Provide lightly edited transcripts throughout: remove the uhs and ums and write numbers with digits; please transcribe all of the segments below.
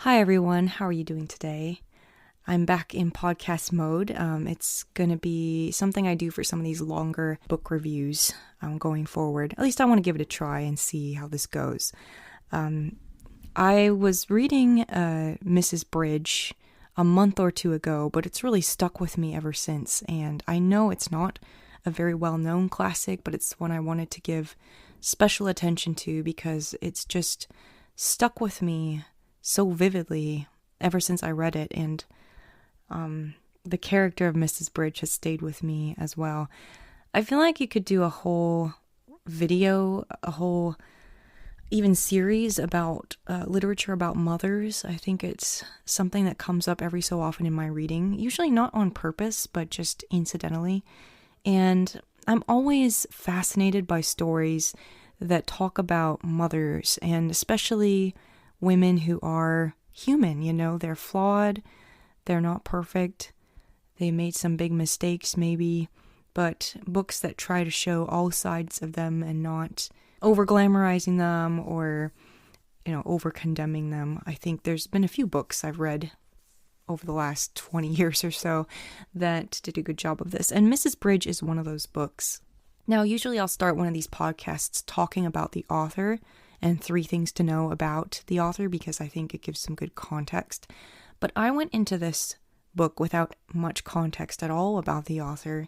Hi everyone, how are you doing today? I'm back in podcast mode. It's going to be something I do for some of these longer book reviews going forward. At least I want to give it a try and see how this goes. I was reading Mrs. Bridge a month or two ago, but it's really stuck with me ever since. And I know it's not a very well-known classic, but it's one I wanted to give special attention to because it's just stuck with me so vividly ever since I read it, and the character of Mrs. Bridge has stayed with me as well. I feel like you could do a whole video, a whole even series about literature about mothers. I think it's something that comes up every so often in my reading, usually not on purpose, but just incidentally. And I'm always fascinated by stories that talk about mothers, and especially women who are human, they're flawed, they're not perfect, they made some big mistakes maybe, but books that try to show all sides of them and not over-glamorizing them or, over-condemning them. I think there's been a few books I've read over the last 20 years or so that did a good job of this, and Mrs. Bridge is one of those books. Now, usually I'll start one of these podcasts talking about the author and 3 things to know about the author because I think it gives some good context. But I went into this book without much context at all about the author,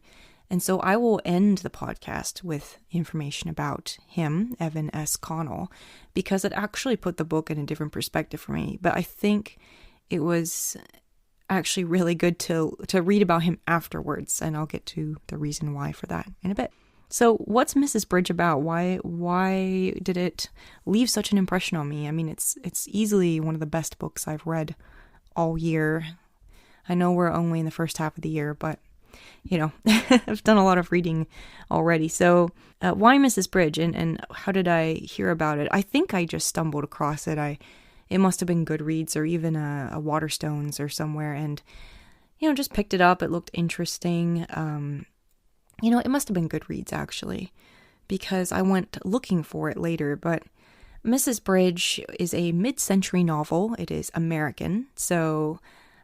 and so I will end the podcast with information about him, Evan S Connell, because it actually put the book in a different perspective for me. But I think it was actually really good to read about him afterwards, and I'll get to the reason why for that in a bit. So what's Mrs. Bridge about? Why did it leave such an impression on me? I mean, it's easily one of the best books I've read all year. I know we're only in the first half of the year, but, I've done a lot of reading already. So why Mrs. Bridge, and how did I hear about it? I think I just stumbled across it. It must have been Goodreads or even a Waterstones or somewhere, and, just picked it up. It looked interesting. It must have been Goodreads, actually, because I went looking for it later. But Mrs. Bridge is a mid-century novel. It is American. So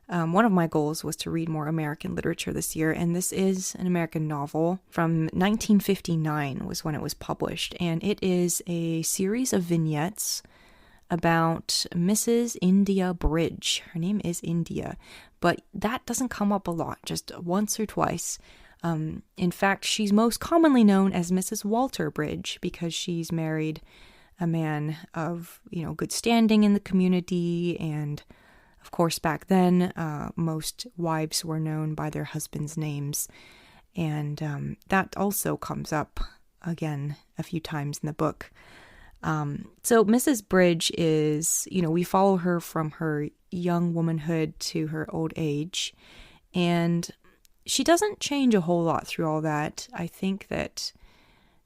one of my goals was to read more American literature this year. And this is an American novel from 1959 was when it was published. And it is a series of vignettes about Mrs. India Bridge. Her name is India, but that doesn't come up a lot, just once or twice. In fact, she's most commonly known as Mrs. Walter Bridge because she's married a man of, good standing in the community. And of course, back then, most wives were known by their husbands' names. And that also comes up again a few times in the book. So Mrs. Bridge is, we follow her from her young womanhood to her old age. And she doesn't change a whole lot through all that. I think that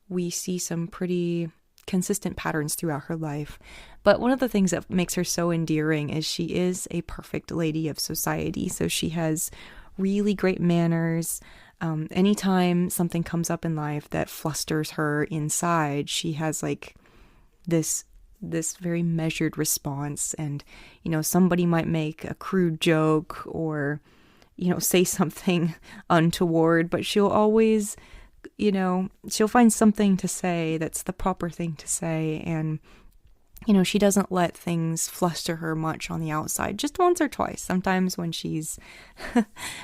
we see some pretty consistent patterns throughout her life. But one of the things that makes her so endearing is she is a perfect lady of society. So she has really great manners. Anytime something comes up in life that flusters her inside, she has like this very measured response. And, somebody might make a crude joke or say something untoward, but she'll always, she'll find something to say that's the proper thing to say. And, she doesn't let things fluster her much on the outside, just once or twice. Sometimes when she's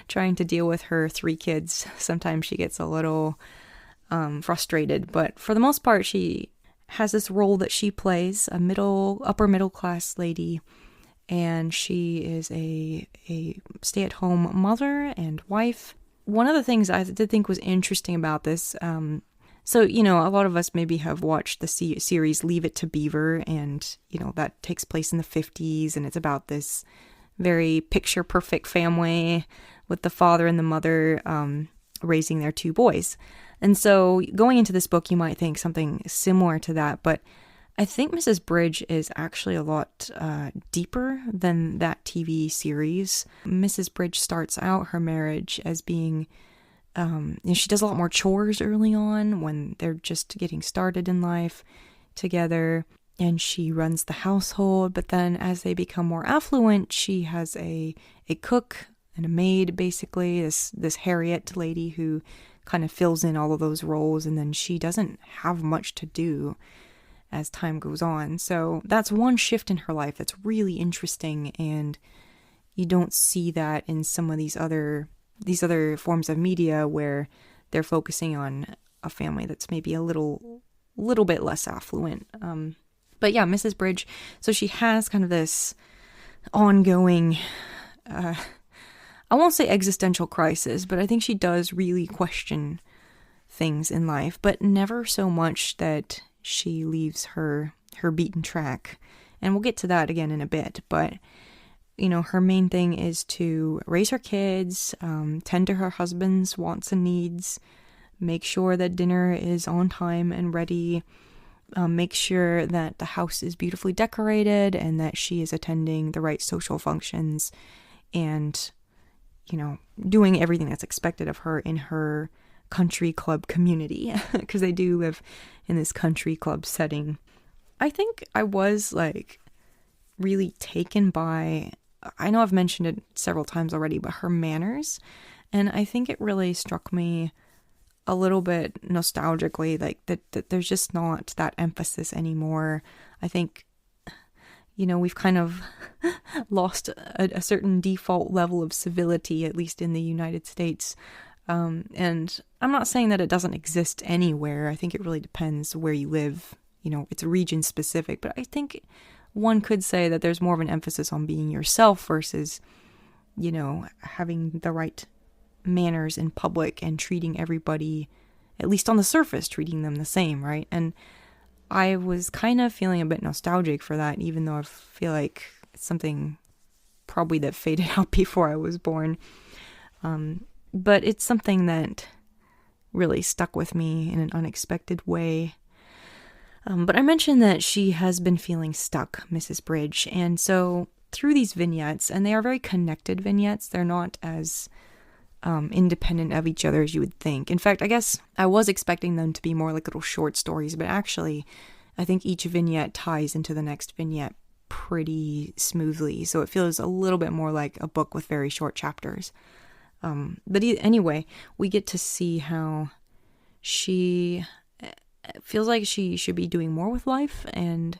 trying to deal with her 3 kids, sometimes she gets a little frustrated. But for the most part, she has this role that she plays, a upper middle class lady. And she is a stay-at-home mother and wife. One of the things I did think was interesting about this, so, a lot of us maybe have watched the series Leave It to Beaver, and, that takes place in the 50s, and it's about this very picture-perfect family with the father and the mother raising their 2 boys. And so going into this book, you might think something similar to that, but I think Mrs. Bridge is actually a lot deeper than that TV series. Mrs. Bridge starts out her marriage as being, she does a lot more chores early on when they're just getting started in life together. and she runs the household. But then as they become more affluent, she has a cook and a maid, basically, this Harriet lady who kind of fills in all of those roles, and then she doesn't have much to do as time goes on. So that's one shift in her life that's really interesting, and you don't see that in some of these other forms of media where they're focusing on a family that's maybe a little bit less affluent. But yeah, Mrs. Bridge, so she has kind of this ongoing, I won't say existential crisis, but I think she does really question things in life, but never so much that she leaves her beaten track. And we'll get to that again in a bit, but you know, her main thing is to raise her kids, tend to her husband's wants and needs, make sure that dinner is on time and ready, make sure that the house is beautifully decorated and that she is attending the right social functions and, you know, doing everything that's expected of her in her country club community, because they do live in this country club setting. I think I was like really taken by, I know I've mentioned it several times already, but her manners. And I think it really struck me a little bit nostalgically, like that there's just not that emphasis anymore. I think, you know, we've kind of lost a certain default level of civility, at least in the United States. And I'm not saying that it doesn't exist anywhere. I think it really depends where you live. You know, it's region specific, but I think one could say that there's more of an emphasis on being yourself versus, you know, having the right manners in public and treating everybody, at least on the surface, treating them the same, right? And I was kind of feeling a bit nostalgic for that, even though I feel like it's something probably that faded out before I was born. But it's something that really stuck with me in an unexpected way. But I mentioned that she has been feeling stuck, Mrs. Bridge. And so through these vignettes, and they are very connected vignettes, they're not as independent of each other as you would think. In fact, I guess I was expecting them to be more like little short stories, but actually I think each vignette ties into the next vignette pretty smoothly. So it feels a little bit more like a book with very short chapters. But anyway, we get to see how she feels like she should be doing more with life, and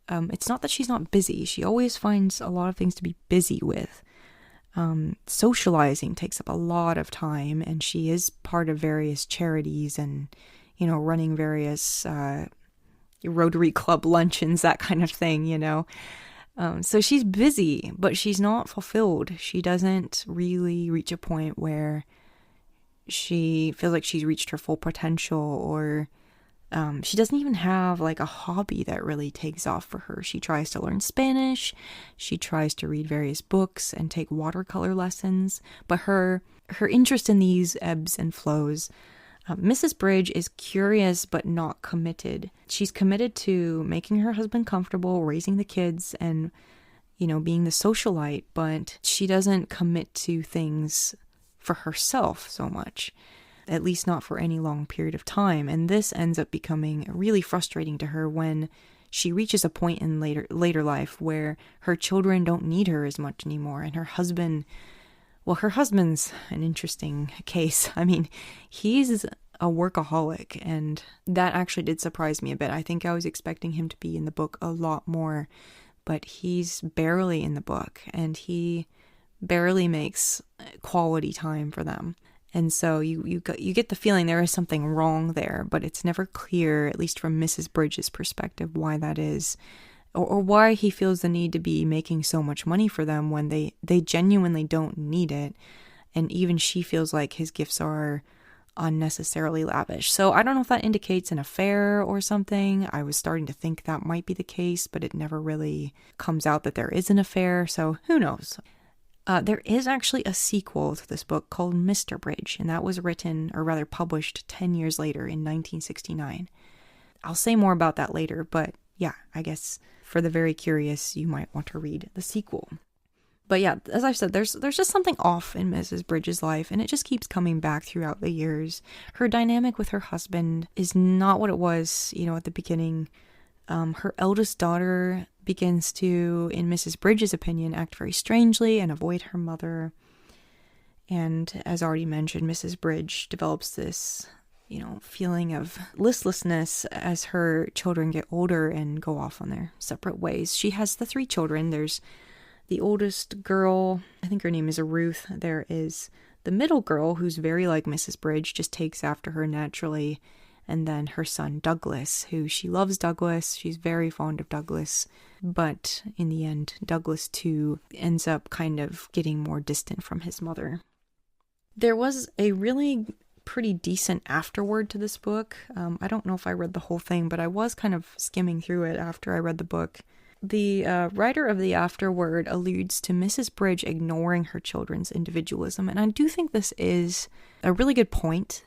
it's not that she's not busy. She always finds a lot of things to be busy with. Socializing takes up a lot of time, and she is part of various charities and, you know, running various Rotary Club luncheons, that kind of thing, you know. So she's busy, but she's not fulfilled. She doesn't really reach a point where she feels like she's reached her full potential, or she doesn't even have like a hobby that really takes off for her. She tries to learn Spanish. She tries to read various books and take watercolor lessons, but her interest in these ebbs and flows. Mrs. Bridge is curious but not committed. She's committed to making her husband comfortable, raising the kids, and, you know, being the socialite, but she doesn't commit to things for herself so much, at least not for any long period of time. And this ends up becoming really frustrating to her when she reaches a point in later life where her children don't need her as much anymore, and her husband's an interesting case. I mean, he's a workaholic, and that actually did surprise me a bit. I think I was expecting him to be in the book a lot more, but he's barely in the book, and he barely makes quality time for them. And so you get the feeling there is something wrong there, but it's never clear, at least from Mrs. Bridge's perspective, why that is, or why he feels the need to be making so much money for them when they genuinely don't need it. And even she feels like his gifts are unnecessarily lavish. So I don't know if that indicates an affair or something. I was starting to think that might be the case, but it never really comes out that there is an affair. So who knows? There is actually a sequel to this book called Mr. Bridge, and that was written, or rather published, 10 years later in 1969. I'll say more about that later, but yeah, I guess for the very curious, you might want to read the sequel. But yeah, as I've said, there's just something off in Mrs. Bridge's life, and it just keeps coming back throughout the years. Her dynamic with her husband is not what it was, you know, at the beginning Her eldest daughter begins to, in Mrs. Bridges' opinion, act very strangely and avoid her mother. And as already mentioned, Mrs. Bridge develops this, feeling of listlessness as her children get older and go off on their separate ways. She has the 3 children. There's the oldest girl, I think her name is Ruth. There is the middle girl, who's very like Mrs. Bridge, just takes after her naturally. And then her son, Douglas, who she loves Douglas. She's very fond of Douglas. But in the end, Douglas, too, ends up kind of getting more distant from his mother. There was a really pretty decent afterword to this book. I don't know if I read the whole thing, but I was kind of skimming through it after I read the book. The writer of the afterword alludes to Mrs. Bridge ignoring her children's individualism, and I do think this is a really good point.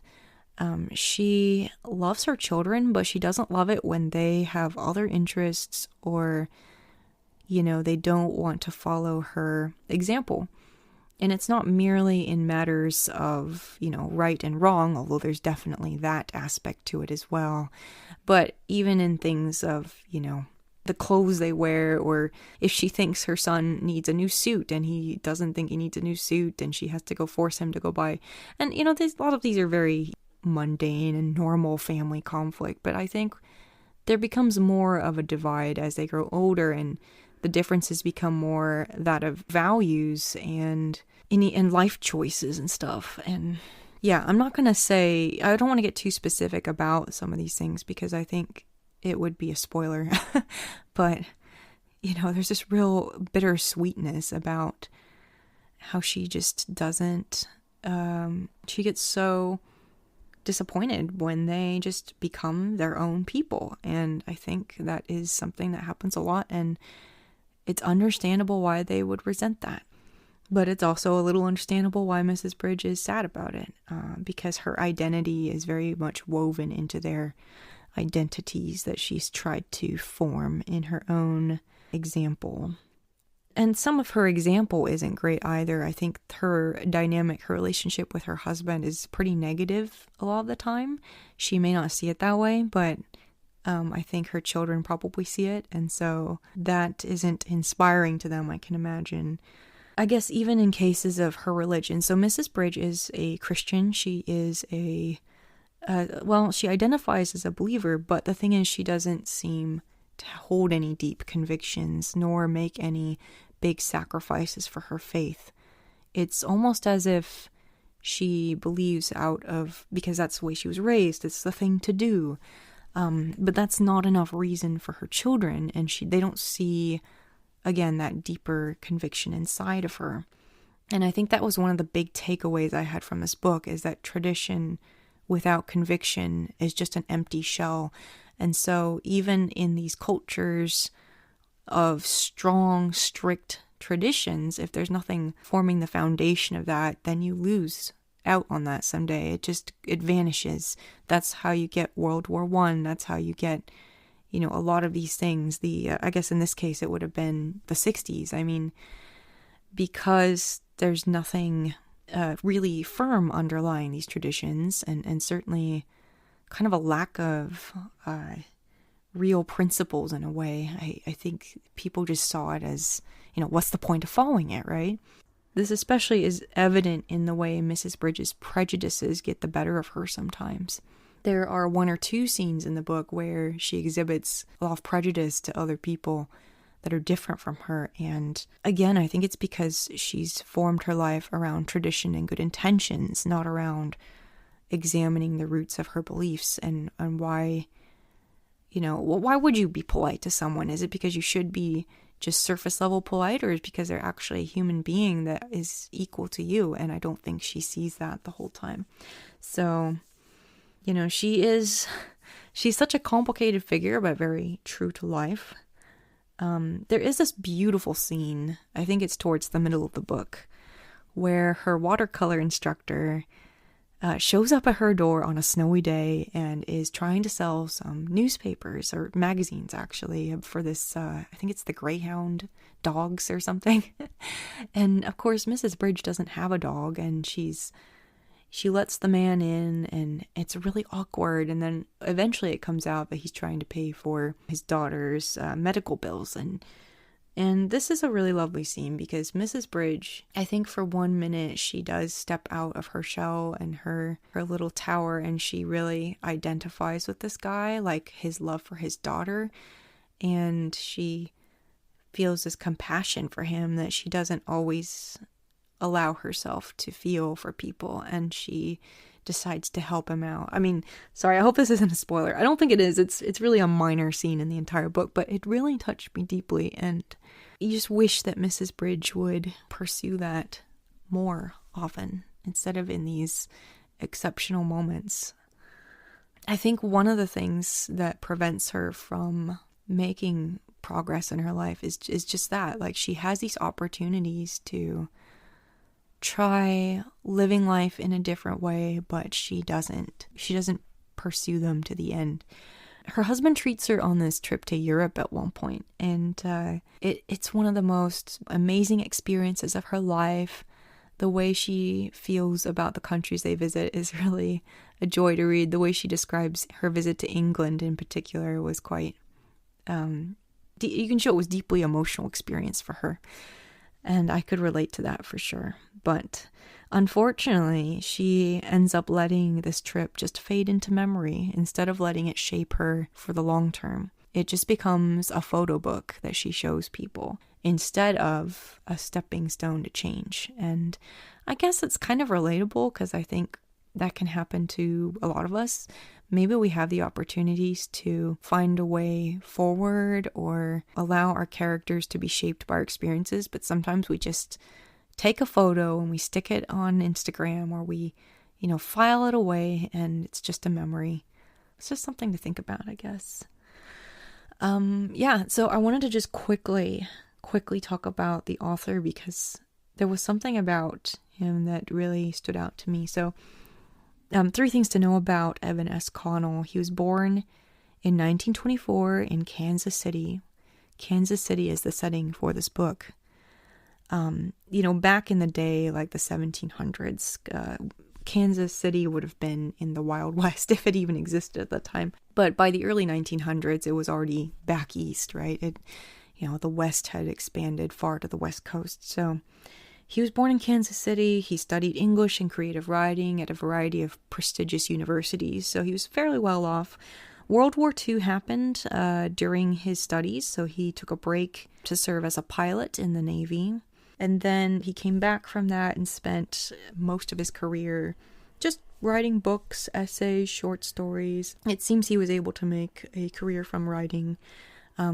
She loves her children, but she doesn't love it when they have other interests or, they don't want to follow her example. And it's not merely in matters of, right and wrong, although there's definitely that aspect to it as well. But even in things of, the clothes they wear, or if she thinks her son needs a new suit and he doesn't think he needs a new suit and she has to go force him to go buy. And, a lot of these are very mundane and normal family conflict. But I think there becomes more of a divide as they grow older, and the differences become more that of values and life choices and stuff. And yeah, I'm not going to say, I don't want to get too specific about some of these things because I think it would be a spoiler. But, there's this real bittersweetness about how she just doesn't, she gets so disappointed when they just become their own people. And I think that is something that happens a lot, and it's understandable why they would resent that. But it's also a little understandable why Mrs. Bridge is sad about it, because her identity is very much woven into their identities that she's tried to form in her own example. And some of her example isn't great either. I think her dynamic, her relationship with her husband is pretty negative a lot of the time. She may not see it that way, but I think her children probably see it. And so that isn't inspiring to them, I can imagine. I guess even in cases of her religion. So Mrs. Bridge is a Christian. She is she identifies as a believer, but the thing is she doesn't seem to hold any deep convictions nor make any big sacrifices for her faith. It's almost as if she believes because that's the way she was raised. It's the thing to do. But that's not enough reason for her children, and they don't see, again, that deeper conviction inside of her. And I think that was one of the big takeaways I had from this book, is that tradition without conviction is just an empty shell. And so even in these cultures of strong, strict traditions, if there's nothing forming the foundation of that, then you lose out on that someday. It vanishes. That's how you get World War I. That's how you get, a lot of these things. I guess in this case it would have been the 60s. I mean, because there's nothing really firm underlying these traditions, and certainly kind of a lack of real principles in a way. I think people just saw it as, what's the point of following it, right? This especially is evident in the way Mrs. Bridges' prejudices get the better of her sometimes. There are 1 or 2 scenes in the book where she exhibits a lot of prejudice to other people that are different from her. And again, I think it's because she's formed her life around tradition and good intentions, not around examining the roots of her beliefs and why, why would you be polite to someone? Is it because you should be just surface level polite, or is it because they're actually a human being that is equal to you? And I don't think she sees that the whole time. So, she's such a complicated figure, but very true to life. There is this beautiful scene, I think it's towards the middle of the book, where her watercolor instructor shows up at her door on a snowy day and is trying to sell some newspapers or magazines, actually, for this, I think it's the Greyhound dogs or something. And of course, Mrs. Bridge doesn't have a dog, and she's, she lets the man in, and it's really awkward. And then eventually it comes out that he's trying to pay for his daughter's medical bills. And this is a really lovely scene because Mrs. Bridge, I think for 1 minute, she does step out of her shell and her little tower, and she really identifies with this guy, like his love for his daughter. And she feels this compassion for him that she doesn't always allow herself to feel for people, and she decides to help him out. I mean, sorry, I hope this isn't a spoiler. I don't think it is. It's really a minor scene in the entire book, but it really touched me deeply, and you just wish that Mrs. Bridge would pursue that more often instead of in these exceptional moments. I think one of the things that prevents her from making progress in her life is just that. Like, she has these opportunities to try living life in a different way, but she doesn't pursue them to the end. Her husband treats her on this trip to Europe at one point, and it's one of the most amazing experiences of her life. The way she feels about the countries they visit is really a joy to read. The way she describes her visit to England in particular was quite you can show it was deeply emotional experience for her. And I could relate to that for sure. But unfortunately, she ends up letting this trip just fade into memory instead of letting it shape her for the long term. It just becomes a photo book that she shows people instead of a stepping stone to change. And I guess it's kind of relatable because I think that can happen to a lot of us. Maybe we have the opportunities to find a way forward or allow our characters to be shaped by our experiences, but sometimes we just take a photo and we stick it on Instagram, or we, file it away, and it's just a memory. It's just something to think about, I guess. So I wanted to just quickly talk about the author because there was something about him that really stood out to me. So 3 things to know about Evan S Connell. He was born in 1924 in Kansas City. Kansas City is the setting for this book. Back in the day, like the 1700s, Kansas City would have been in the Wild West if it even existed at that time. But by the early 1900s, it was already back east, right? The West had expanded far to the West Coast. So he was born in Kansas City. He studied English and creative writing at a variety of prestigious universities, so he was fairly well off. World War II happened during his studies, so he took a break to serve as a pilot in the Navy. And then he came back from that and spent most of his career just writing books, essays, short stories. It seems he was able to make a career from writing.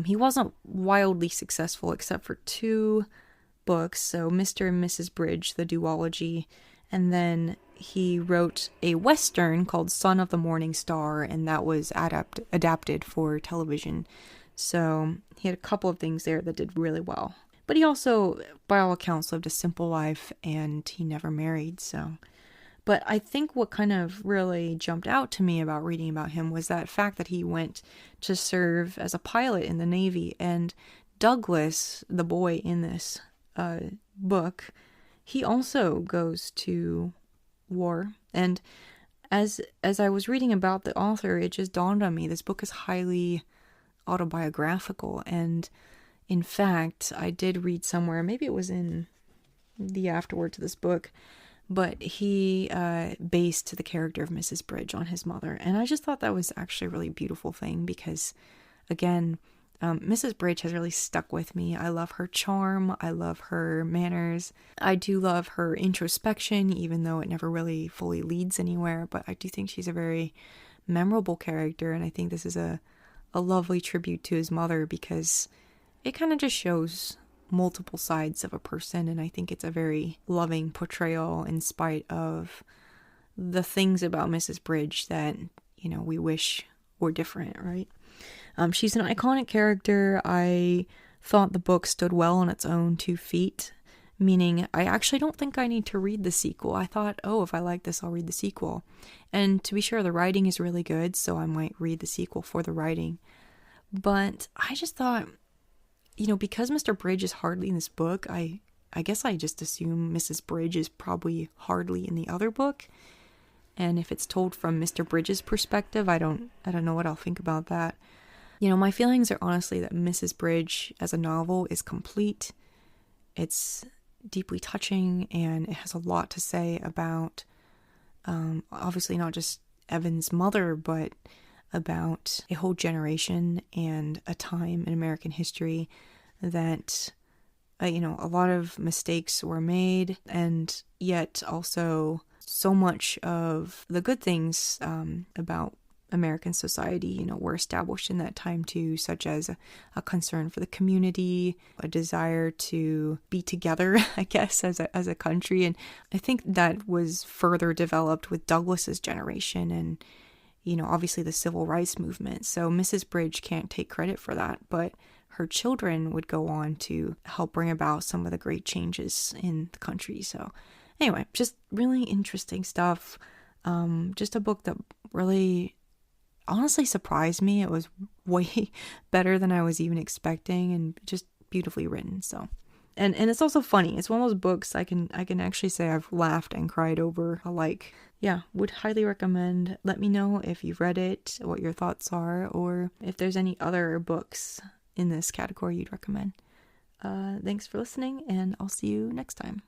He wasn't wildly successful except for 2 books, so Mr. and Mrs. Bridge, the duology, and then he wrote a western called Son of the Morning Star, and that was adapted for television. So he had a couple of things there that did really well. But he also, by all accounts, lived a simple life, and he never married, so. But I think what kind of really jumped out to me about reading about him was that fact that he went to serve as a pilot in the Navy, and Douglas, the boy in this book, he also goes to war. And as I was reading about the author, it just dawned on me this book is highly autobiographical. And in fact, I did read somewhere, maybe it was in the afterword to this book, but he based the character of Mrs. Bridge on his mother. And I just thought that was actually a really beautiful thing because, again, Mrs. Bridge has really stuck with me. I love her charm. I love her manners. I do love her introspection, even though it never really fully leads anywhere. But I do think she's a very memorable character. And I think this is a lovely tribute to his mother because it kind of just shows multiple sides of a person. And I think it's a very loving portrayal in spite of the things about Mrs. Bridge that, we wish were different, right? She's an iconic character. I thought the book stood well on its own 2 feet, meaning I actually don't think I need to read the sequel. I thought, if I like this, I'll read the sequel. And to be sure, the writing is really good, so I might read the sequel for the writing. But I just thought, because Mr. Bridge is hardly in this book, I guess I just assume Mrs. Bridge is probably hardly in the other book. And if it's told from Mr. Bridges' perspective, I don't know what I'll think about that. You know, my feelings are honestly that Mrs. Bridge as a novel is complete. It's deeply touching, and it has a lot to say about, obviously not just Evan's mother, but about a whole generation and a time in American history that, a lot of mistakes were made, and yet also so much of the good things about American society, were established in that time too, such as a concern for the community, a desire to be together, I guess, as a country. And I think that was further developed with Douglas's generation and, obviously the civil rights movement. So Mrs. Bridge can't take credit for that, but her children would go on to help bring about some of the great changes in the country. So anyway, just really interesting stuff. Just a book that really honestly surprised me. It was way better than I was even expecting, and just beautifully written. So, and it's also funny. It's one of those books I can actually say I've laughed and cried over. Would highly recommend. Let me know if you've read it, what your thoughts are, or if there's any other books in this category you'd recommend. Thanks for listening, and I'll see you next time.